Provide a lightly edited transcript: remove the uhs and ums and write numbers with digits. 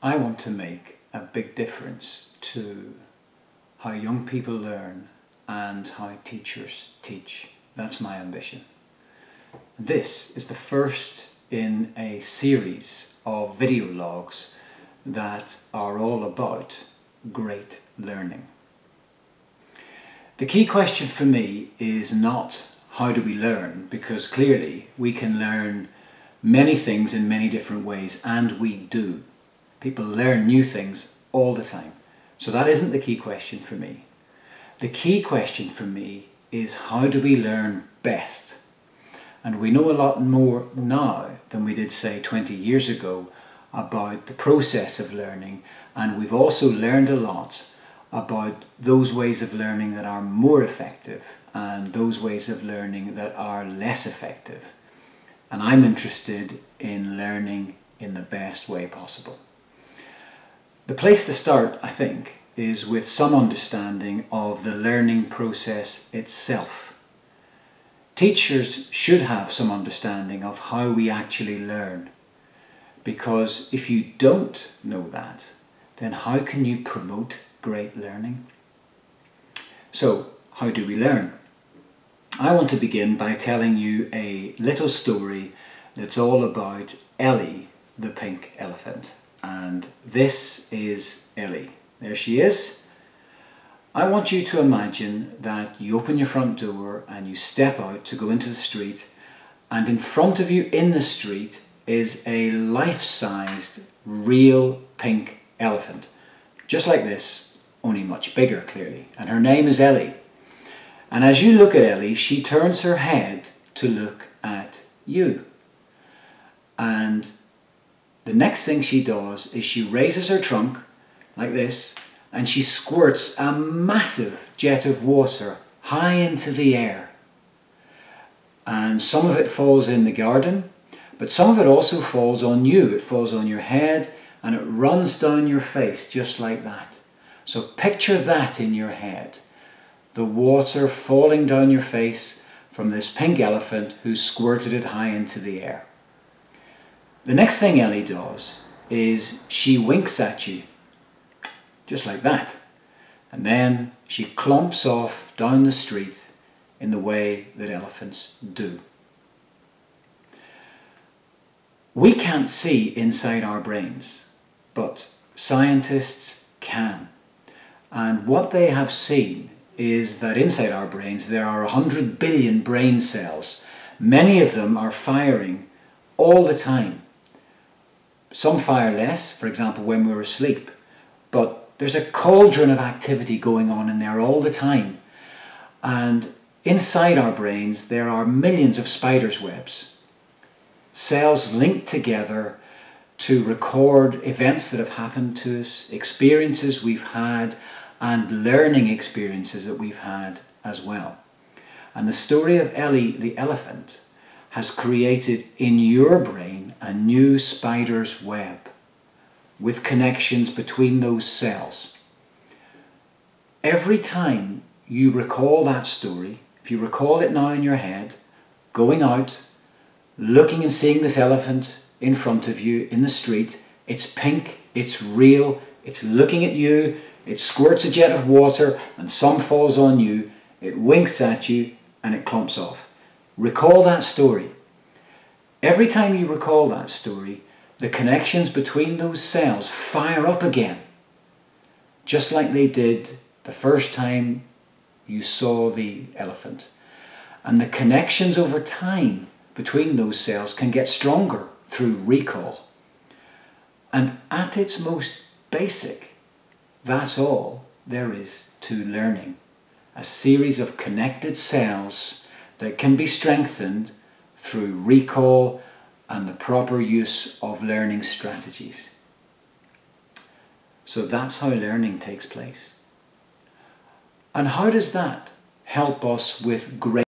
I want to make a big difference to how young people learn and how teachers teach. That's my ambition. This is the first in a series of video logs that are all about great learning. The key question for me is not how do we learn, because clearly we can learn many things in many different ways, and we do. People learn new things all the time. So that isn't the key question for me. The key question for me is how do we learn best? And we know a lot more now than we did, say, 20 years ago about the process of learning, and we've also learned a lot about those ways of learning that are more effective and those ways of learning that are less effective. And I'm interested in learning in the best way possible. The place to start, I think, is with some understanding of the learning process itself. Teachers should have some understanding of how we actually learn, because if you don't know that, then how can you promote great learning? So, how do we learn? I want to begin by telling you a little story that's all about Ellie the pink elephant. And this is Ellie. There she is. I want you to imagine that you open your front door and you step out to go into the street, and in front of you in the street is a life-sized real pink elephant. Just like this, only much bigger clearly. And her name is Ellie. And as you look at Ellie, she turns her head to look at you. And the next thing she does is she raises her trunk like this, and she squirts a massive jet of water high into the air. And some of it falls in the garden, but some of it also falls on you. It falls on your head and it runs down your face just like that. So picture that in your head. The water falling down your face from this pink elephant who squirted it high into the air. The next thing Ellie does is she winks at you, just like that. And then she clomps off down the street in the way that elephants do. We can't see inside our brains, but scientists can. And what they have seen is that inside our brains there are 100 billion brain cells. Many of them are firing all the time. Some fire less, for example when we're asleep, but there's a cauldron of activity going on in there all the time. And inside our brains there are millions of spiders' webs. Cells linked together to record events that have happened to us, experiences we've had, and learning experiences that we've had as well. And the story of Ellie the elephant has created in your brain a new spider's web with connections between those cells. Every time you recall that story, if you recall it now in your head, going out, looking and seeing this elephant in front of you in the street, it's pink, it's real, it's looking at you, it squirts a jet of water and some falls on you, it winks at you and it clumps off. Recall that story. Every time you recall that story, the connections between those cells fire up again, just like they did the first time you saw the elephant. And the connections over time between those cells can get stronger through recall. And at its most basic, that's all there is to learning. A series of connected cells that can be strengthened through recall and the proper use of learning strategies. So that's how learning takes place. And how does that help us with great